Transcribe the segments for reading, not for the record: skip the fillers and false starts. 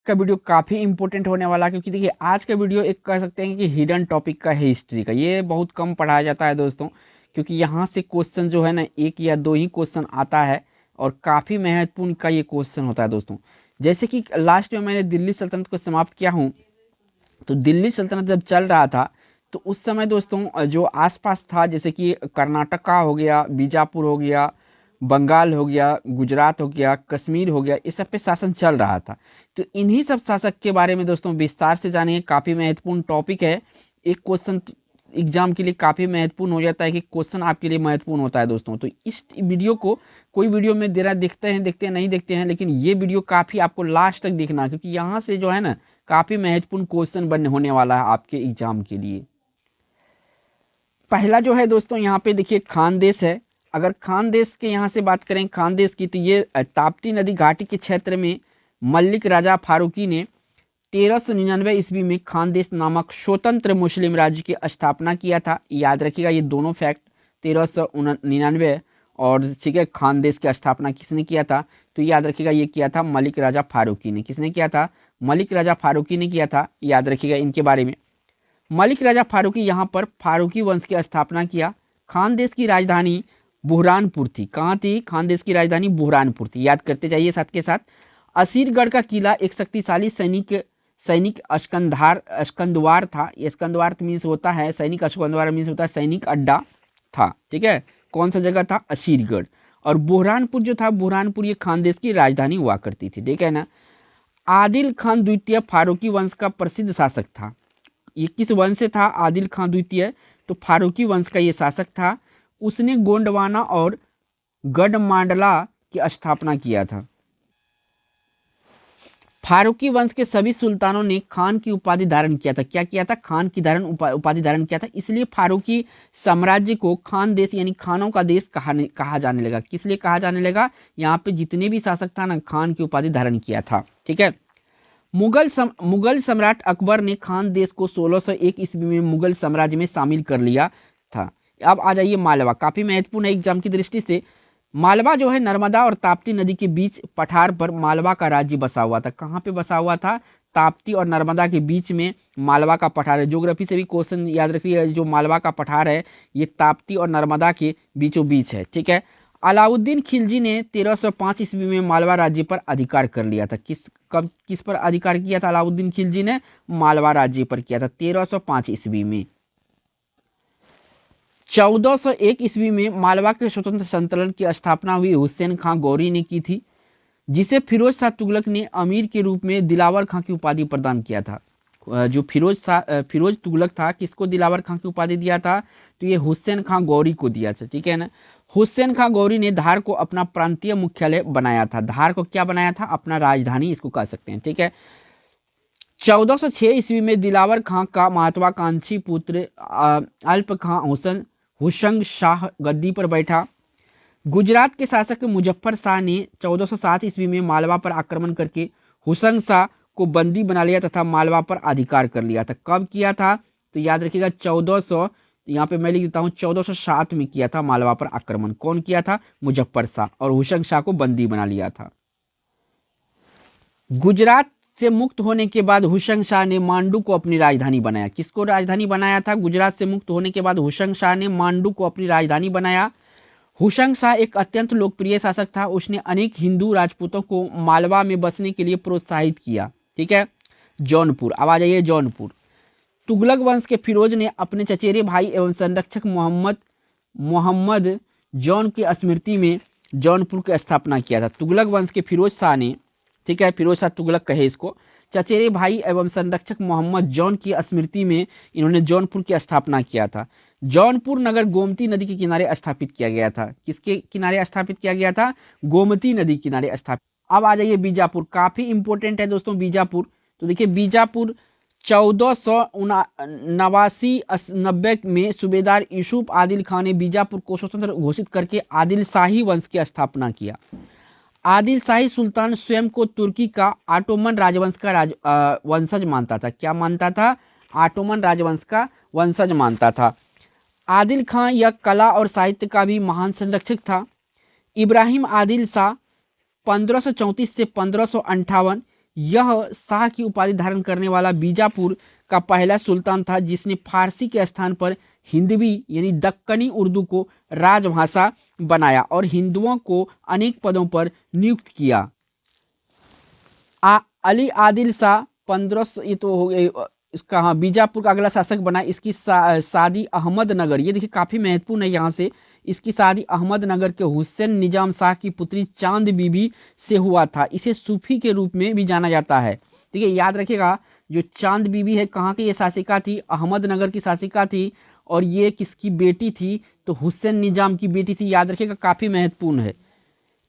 का वीडियो काफ़ी इंपॉर्टेंट होने वाला है, क्योंकि देखिए आज का वीडियो एक कह सकते हैं कि हिडन टॉपिक का है, हिस्ट्री का। ये बहुत कम पढ़ाया जाता है दोस्तों, क्योंकि यहाँ से क्वेश्चन जो है ना एक या दो ही क्वेश्चन आता है और काफ़ी महत्वपूर्ण का ये क्वेश्चन होता है दोस्तों। जैसे कि लास्ट में मैंने दिल्ली सल्तनत को समाप्त किया हूँ, तो दिल्ली सल्तनत जब चल रहा था तो उस समय दोस्तों जो आसपास था, जैसे कि कर्नाटका हो गया, बीजापुर हो गया, बंगाल हो गया, गुजरात हो गया, कश्मीर हो गया, इस सब पे शासन चल रहा था। तो इन्हीं सब शासक के बारे में दोस्तों विस्तार से जानेंगे। काफ़ी महत्वपूर्ण टॉपिक है। एक क्वेश्चन एग्जाम के लिए काफ़ी महत्वपूर्ण हो जाता है कि क्वेश्चन आपके लिए महत्वपूर्ण होता है दोस्तों। तो इस वीडियो को कोई वीडियो में देना देखते हैं नहीं देखते हैं, लेकिन ये वीडियो काफ़ी आपको लास्ट तक देखना, क्योंकि यहाँ से जो है ना काफ़ी महत्वपूर्ण क्वेश्चन बनने होने वाला है आपके एग्जाम के लिए। पहला जो है दोस्तों यहाँ पे देखिए खानदेश है। अगर खानदेश के यहाँ से बात करें खानदेश की, तो ये ताप्ती नदी घाटी के क्षेत्र में मलिक राजा फारूकी ने 1399 ईस्वी में खानदेश नामक स्वतंत्र मुस्लिम राज्य की स्थापना किया था। याद रखिएगा ये दोनों फैक्ट, 1399 और ठीक है खानदेश की स्थापना किसने किया था, तो याद रखिएगा ये किया था मलिक राजा फारूकी ने। किसने किया था? मलिक राजा फारूकी ने किया था। याद रखिएगा इनके बारे में। मलिक राजा फारूकी यहाँ पर फारूकी वंश की स्थापना किया। खानदेश की राजधानी बुरहानपुर थी। कहाँ थी? खानदेश की राजधानी बुरहानपुर थी। याद करते जाइए साथ के साथ। असीरगढ़ का किला एक शक्तिशाली सैनिक अस्कंदवार था। अस्कंदवार मीन्स होता है सैनिक, अस्कंदवार मीन्स होता है सैनिक अड्डा था। ठीक है, कौन सा जगह था? असीरगढ़। और बुरहानपुर जो था, बुरहानपुर ये खानदेश की राजधानी हुआ करती थी। ठीक है ना। आदिल खान द्वितीय फारूकी वंश का प्रसिद्ध शासक था। ये किस वंश से था? आदिल खान द्वितीय, तो फारूकी वंश का ये शासक था। उसने गोंडवाना और गढ़मांडला की स्थापना किया था। फारूकी वंश के सभी सुल्तानों ने खान की उपाधि धारण किया था। क्या किया था? खान की उपाधि धारण किया था। इसलिए फारूकी साम्राज्य को खान देश यानी खानों का देश कहा जाने लगा। किस लिए कहा जाने लगा? यहाँ पे जितने भी शासक था ना, खान की उपाधि धारण किया था। ठीक है। मुगल सम्राट अकबर ने खान देश को 1601 ईस्वी में मुगल साम्राज्य में शामिल कर लिया था। अब आ जाइए मालवा। काफी महत्वपूर्ण है एग्जाम की दृष्टि से। मालवा जो है नर्मदा और ताप्ती नदी के बीच पठार पर मालवा का राज्य बसा हुआ था। कहाँ पे बसा हुआ था? ताप्ती और नर्मदा के बीच में मालवा का पठार है। ज्योग्राफी से भी क्वेश्चन याद रखिए, जो मालवा का पठार है ये ताप्ती और नर्मदा के बीचों बीच है। ठीक है। अलाउद्दीन खिलजी ने 1305 ईस्वी में मालवा राज्य पर अधिकार कर लिया था। किस पर अधिकार किया था अलाउद्दीन खिलजी ने? मालवा राज्य पर किया था 1305 ईस्वी में। 1401 ईस्वी में मालवा के स्वतंत्र संतुलन की स्थापना हुई हुसैन खां गौरी ने की थी, जिसे फिरोज शाह तुगलक ने अमीर के रूप में दिलावर खां की उपाधि प्रदान किया था। जो फिरोज तुगलक था, किसको दिलावर खां की उपाधि दिया था? तो ये हुसैन खां गौरी को दिया था। ठीक है ना। हुसैन खां गौरी ने धार को अपना प्रांतीय मुख्यालय बनाया था। धार को क्या बनाया था? अपना राजधानी इसको कह सकते हैं। ठीक है। 1406 ईस्वी में दिलावर खां का महत्वाकांक्षी पुत्र अल्प खां हुसंग शाह गद्दी पर बैठा। गुजरात के शासक मुजफ्फर शाह ने 1407 ईस्वी में मालवा पर आक्रमण करके हुसंग शाह को बंदी बना लिया तथा मालवा पर अधिकार कर लिया था। कब किया था? तो याद रखिएगा 1400, यहाँ पे मैं लिख देता हूँ 1407 में किया था मालवा पर आक्रमण। कौन किया था? मुजफ्फर शाह, और हुसंग शाह को बंदी बना लिया था। गुजरात से मुक्त होने के बाद हुसंग शाह ने मांडू को अपनी राजधानी बनाया। किसको राजधानी बनाया था? गुजरात से मुक्त होने के बाद हुसंग शाह ने मांडू को अपनी राजधानी बनाया। हुसंग शाह एक अत्यंत लोकप्रिय शासक था। उसने अनेक हिंदू राजपूतों को मालवा में बसने के लिए प्रोत्साहित किया। ठीक है। जौनपुर। अब आ जाइए जौनपुर। तुगलक वंश के फिरोज ने अपने चचेरे भाई एवं संरक्षक मोहम्मद जौन की स्मृति में जौनपुर की स्थापना किया था। तुगलक वंश के फिरोज शाह ने, ठीक है, फिरोज शाह तुगलक कहे इसको, चचेरे भाई एवं संरक्षक मोहम्मद जौन की स्मृति में इन्होंने जौनपुर की स्थापना किया था। जौनपुर नगर गोमती नदी के किनारे स्थापित किया गया था। किसके किनारे स्थापित किया गया था? गोमती नदी किनारे स्थापित। अब आ जाइए बीजापुर। काफी इंपॉर्टेंट है दोस्तों बीजापुर। तो देखिए बीजापुर 1489 में सूबेदार यूसुफ आदिल खान ने बीजापुर को स्वतंत्र घोषित करके आदिल शाही वंश की स्थापना किया। आदिल शाही सुल्तान स्वयं को तुर्की का ऑटोमन राजवंश का वंशज मानता था। क्या मानता था? ऑटोमन राजवंश का वंशज मानता था। आदिल खान यह कला और साहित्य का भी महान संरक्षक था। इब्राहिम आदिल शाह 1534 से 1558 यह शाह की उपाधि धारण करने वाला बीजापुर का पहला सुल्तान था जिसने फारसी के स्थान पर हिंदवी यानी दक्कनी उर्दू को राजभाषा बनाया और हिंदुओं को अनेक पदों पर नियुक्त किया। अली आदिल शाह 1500, ये तो हो गया इसका, हाँ, बीजापुर का अगला शासक बना। इसकी शादी अहमदनगर, ये देखिए काफ़ी महत्वपूर्ण है यहाँ से, इसकी शादी अहमदनगर के हुसैन निजाम शाह की पुत्री चांद बीबी से हुआ था। इसे सूफी के रूप में भी जाना जाता है। ठीक है, याद रखिएगा, जो चांद बीबी है कहाँ की ये शासिका थी? अहमदनगर की शासिका थी। और ये किसकी बेटी थी? तो हुसैन निजाम की बेटी थी। याद रखिएगा, काफ़ी महत्वपूर्ण है।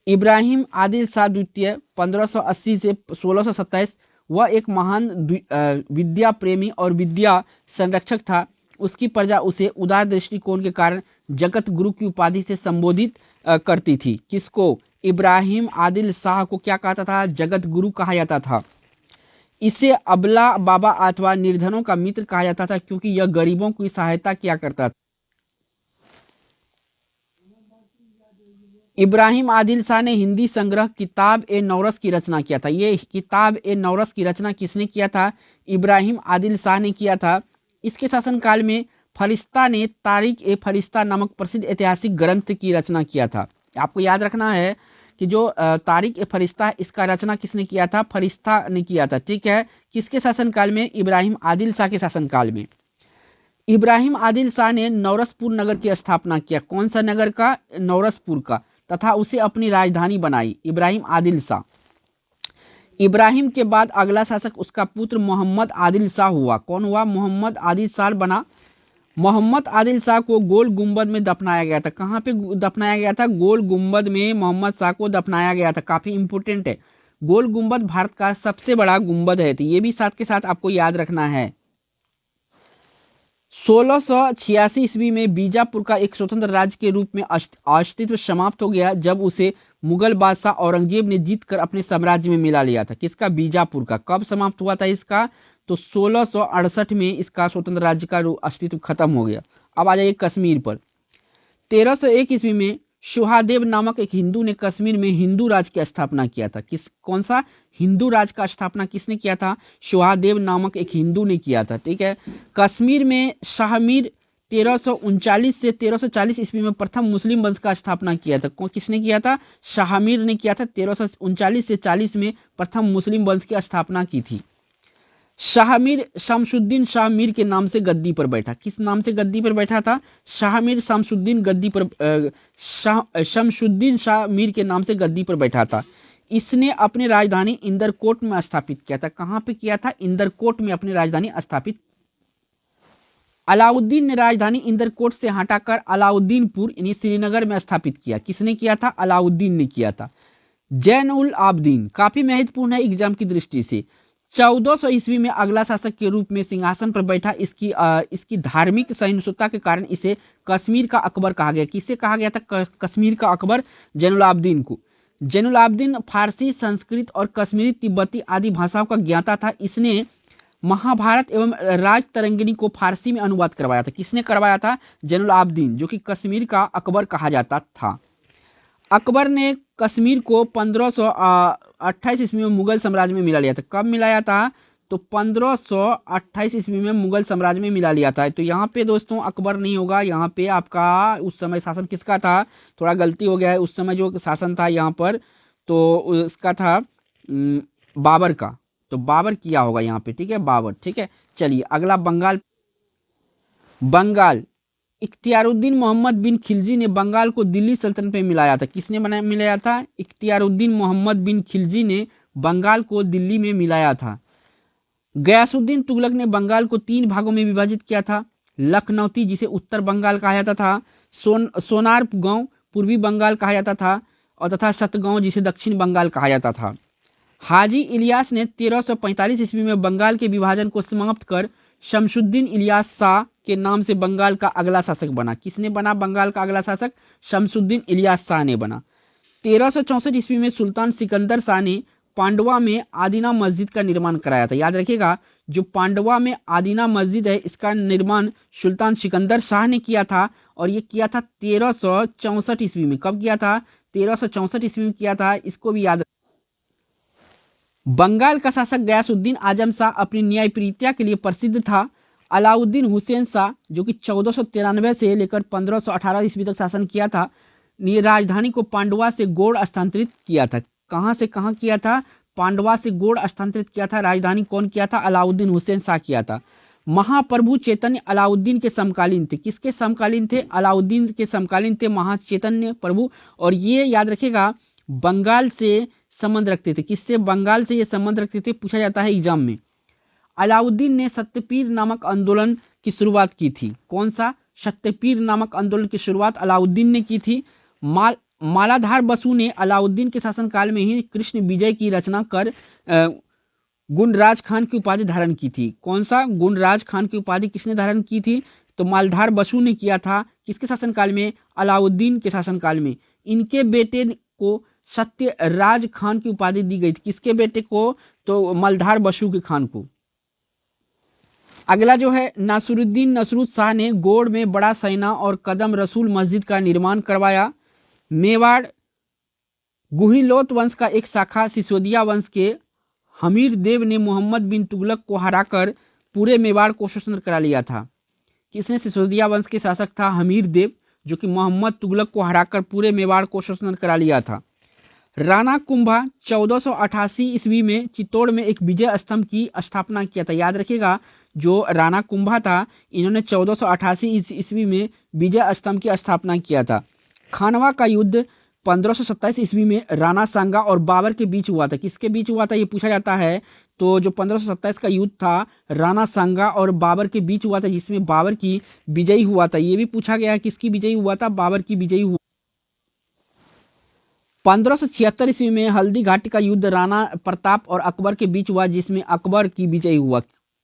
इब्राहिम आदिल शाह द्वितीय 1580 से 1627, वह एक महान विद्या प्रेमी और विद्या संरक्षक था। उसकी प्रजा उसे उदार दृष्टिकोण के कारण जगत गुरु की उपाधि से संबोधित करती थी। किसको? इब्राहिम आदिल शाह को क्या कहता था? जगत गुरु कहा जाता था। इसे अबला बाबा अथवा निर्धनों का मित्र कहा जाता था क्योंकि यह गरीबों की सहायता किया करता था। इब्राहिम आदिल शाह ने हिंदी संग्रह किताब ए नौरस की रचना किया था। ये किताब ए नौरस की रचना किसने किया था? इब्राहिम आदिल शाह ने किया था। इसके शासनकाल में फरिश्ता ने तारीख ए फरिश्ता नामक प्रसिद्ध ऐतिहासिक ग्रंथ की रचना किया था। आपको याद रखना है कि जो तारीख ए फरिश्ता, इसका रचना किसने किया था? फरिश्ता ने किया था। ठीक है, किसके शासनकाल में? इब्राहिम आदिल शाह के शासनकाल में। इब्राहिम आदिल शाह ने नौरसपुर नगर की स्थापना किया। कौन सा नगर का? नौरसपुर का, तथा उसे अपनी राजधानी बनाई। इब्राहिम आदिल शाह। इब्राहिम के बाद अगला शासक उसका पुत्र मोहम्मद आदिल शाह हुआ। कौन हुआ? मोहम्मद आदिल शाह बना। मोहम्मद आदिल शाह को गोल गुंबद में दफनाया गया था। कहाँ पे दफनाया गया था? गोल गुंबद में मोहम्मद शाह को दफनाया गया था। काफी इंपोर्टेंट है। गोल गुंबद भारत का सबसे बड़ा गुंबद है, तो ये भी साथ के साथ आपको याद रखना है। 1686 ईस्वी में बीजापुर का एक स्वतंत्र राज्य के रूप में अस्तित्व समाप्त हो गया जब उसे मुगल बादशाह औरंगजेब ने जीतकर अपने साम्राज्य में मिला लिया था। किसका? बीजापुर का। कब समाप्त हुआ था इसका? तो 1668 में इसका स्वतंत्र राज्य का अस्तित्व खत्म हो गया। अब आ जाइए कश्मीर पर। 1301 ईस्वी में सुहादेव नामक एक हिंदू ने कश्मीर में हिंदू राज की स्थापना किया था। कौन सा हिंदू राज का स्थापना किसने किया था? सुहादेव नामक एक हिंदू ने किया था। ठीक है, कश्मीर में शाहमीर 1339 से 1340 ईस्वी में प्रथम मुस्लिम वंश का स्थापना किया था। किसने किया था? शाहमीर ने किया था। 1339 से 40 में प्रथम मुस्लिम वंश की स्थापना की थी। शाहमीर शमसुद्दीन शाह मीर के नाम से गद्दी पर बैठा। किस नाम से गद्दी पर बैठा था? शाहमीर शमसुद्दीन गद्दी पर शमसुद्दीन शाह मीर के नाम से गद्दी पर बैठा था। इसने अपनी राजधानी इंदरकोट में स्थापित किया था। कहाँ पे किया था? इंदरकोट में अपनी राजधानी स्थापित। अलाउद्दीन ने राजधानी इंदरकोट से हटाकर अलाउद्दीनपुर यानी श्रीनगर में स्थापित किया। किसने किया था? अलाउद्दीन ने किया था। जैन उल आबदीन काफी महत्वपूर्ण है एग्जाम की दृष्टि से। 1400 ईस्वी में अगला शासक के रूप में सिंहासन पर बैठा। इसकी धार्मिक सहिष्णुता के कारण इसे कश्मीर का अकबर कहा गया। किसे कहा गया था? कश्मीर का अकबर, जैनुल आबदीन को। जैनुल आबदीन फारसी, संस्कृत और कश्मीरी तिब्बती आदि भाषाओं का ज्ञाता था। इसने महाभारत एवं राजतरंगिणी को फारसी में अनुवाद करवाया था। किसने करवाया था? जैनुल आबदीन, जो कि कश्मीर का अकबर कहा जाता था। अकबर ने कश्मीर को 1528 ईस्वी में मुगल साम्राज्य में मिला लिया था। कब मिलाया था? तो 1528 ईस्वी में मुगल साम्राज्य में मिला लिया था। तो यहाँ पे दोस्तों अकबर नहीं होगा, यहाँ पे आपका उस समय शासन किसका था? थोड़ा गलती हो गया है। उस समय जो शासन था यहाँ पर तो उसका था बाबर का। तो बाबर किया होगा यहाँ पे। ठीक है, बाबर। ठीक है, चलिए अगला बंगाल। बंगाल इख्तियारुद्दीन मोहम्मद बिन खिलजी ने बंगाल को दिल्ली सल्तनत में मिलाया था। किसने मिलाया था? इख्तियारुद्दीन मोहम्मद बिन खिलजी ने बंगाल को दिल्ली में मिलाया था। गयासुद्दीन तुगलक ने बंगाल को 3 भागों में विभाजित किया था। लखनौती, जिसे उत्तर बंगाल कहा जाता था, सोनार गांव पूर्वी बंगाल कहा जाता था, और तथा सतगांव, जिसे दक्षिण बंगाल कहा जाता था। हाजी इलियास ने 1345 ईस्वी में बंगाल के विभाजन को समाप्त कर शमसुद्दीन इलियास शाह के नाम से बंगाल का अगला शासक बना। किसने बना बंगाल का अगला शासक? शमसुद्दीन इलियास शाह ने बना। 1364 ईस्वी में सुल्तान सिकंदर शाह ने पांडवा में आदीना मस्जिद का निर्माण कराया था। याद रखिएगा, जो पांडवा में आदीना मस्जिद है इसका निर्माण सुल्तान सिकंदर शाह ने किया था, और ये किया था 1364 ईस्वी में। कब किया था? 1364 ईस्वी में किया था। इसको भी याद। बंगाल का शासक गयासुद्दीन आजम शाह अपनी न्यायप्रीतिया के लिए प्रसिद्ध था। अलाउद्दीन हुसैन शाह जो कि 1493 से लेकर 1518 ईस्वी तक शासन किया था, ये राजधानी को पांडवा से गोड़ स्थानांतरित किया था। कहाँ से कहाँ किया था? पांडवा से गोड़ स्थानांतरित किया था। राजधानी कौन किया था? अलाउद्दीन हुसैन शाह किया था। महाप्रभु चैतन्य अलाउद्दीन के समकालीन थे। किसके समकालीन थे? अलाउद्दीन के समकालीन थे महाचैतन्य प्रभु। और ये याद रखेगा बंगाल से संबंध रखते थे। किससे? बंगाल से ये संबंध रखते थे, पूछा जाता है एग्जाम में। अलाउद्दीन ने सत्यपीर नामक आंदोलन की शुरुआत की थी। कौन सा? सत्यपीर नामक आंदोलन की शुरुआत अलाउद्दीन ने की थी। मालाधार बसु ने अलाउद्दीन के शासनकाल में ही कृष्ण विजय की रचना कर गुणराज खान की उपाधि धारण की थी। कौन सा? गुणराज खान की उपाधि किसने धारण की थी? तो मालाधार बसु ने किया था। किसके शासनकाल में? अलाउद्दीन के शासनकाल में। इनके बेटे को सत्यराज खान की उपाधि दी गई थी। किसके बेटे को? तो मालाधार बसु के खान को। अगला जो है, नासिरुद्दीन नसरुत शाह ने गोड़ में बड़ा सैना और कदम रसूल मस्जिद का निर्माण करवाया। मेवाड़ गुहिलोत वंश का एक शाखा सिसोदिया वंश के हमीर देव ने मोहम्मद बिन तुगलक को हराकर पूरे मेवाड़ को स्वतंत्र करा लिया था। किसने? सिसोदिया वंश के शासक था हमीर देव, जो कि मोहम्मद तुगलक को हराकर पूरे मेवाड़ को स्वतंत्र करा लिया था। राणा कुंभा 1488 ईस्वी में चित्तौड़ में एक विजय स्तंभ की स्थापना किया था। याद रखिएगा, जो राणा कुंभा था, इन्होंने 1488 ईस्वी में विजय स्तंभ की स्थापना किया था। खानवा का युद्ध 1527 ईस्वी में राणा सांगा और बाबर के बीच हुआ था। किसके बीच हुआ था? ये पूछा जाता है। तो जो 1527 का युद्ध था राणा सांगा और बाबर के बीच हुआ था, जिसमें बाबर की विजयी हुआ था। ये भी पूछा गया है किसकी विजयी हुआ था? बाबर की विजयी हुआ। 1576 ईस्वी में हल्दी घाटी का युद्ध राणा प्रताप और अकबर के बीच हुआ, जिसमें अकबर की विजयी हुआ।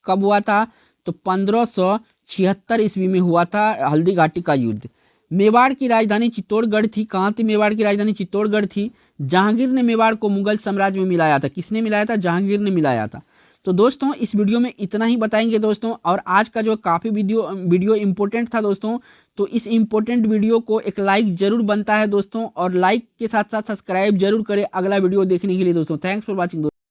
कब हुआ था? तो 1576 ईस्वी में हुआ था हल्दी घाटी का युद्ध। मेवाड़ की राजधानी चित्तौड़गढ़ थी। कहाँ थी मेवाड़ की राजधानी? चित्तौड़गढ़ थी। जहांगीर ने मेवाड़ को मुगल साम्राज्य में मिलाया था। किसने मिलाया था? जहांगीर ने मिलाया था। तो दोस्तों इस वीडियो में इतना ही बताएंगे दोस्तों। और आज का जो काफ़ी वीडियो इंपॉर्टेंट था दोस्तों, तो इस इंपॉर्टेंट वीडियो को एक लाइक जरूर बनता है दोस्तों, और लाइक के साथ साथ सब्सक्राइब जरूर करें अगला वीडियो देखने के लिए दोस्तों। Thanks for watching.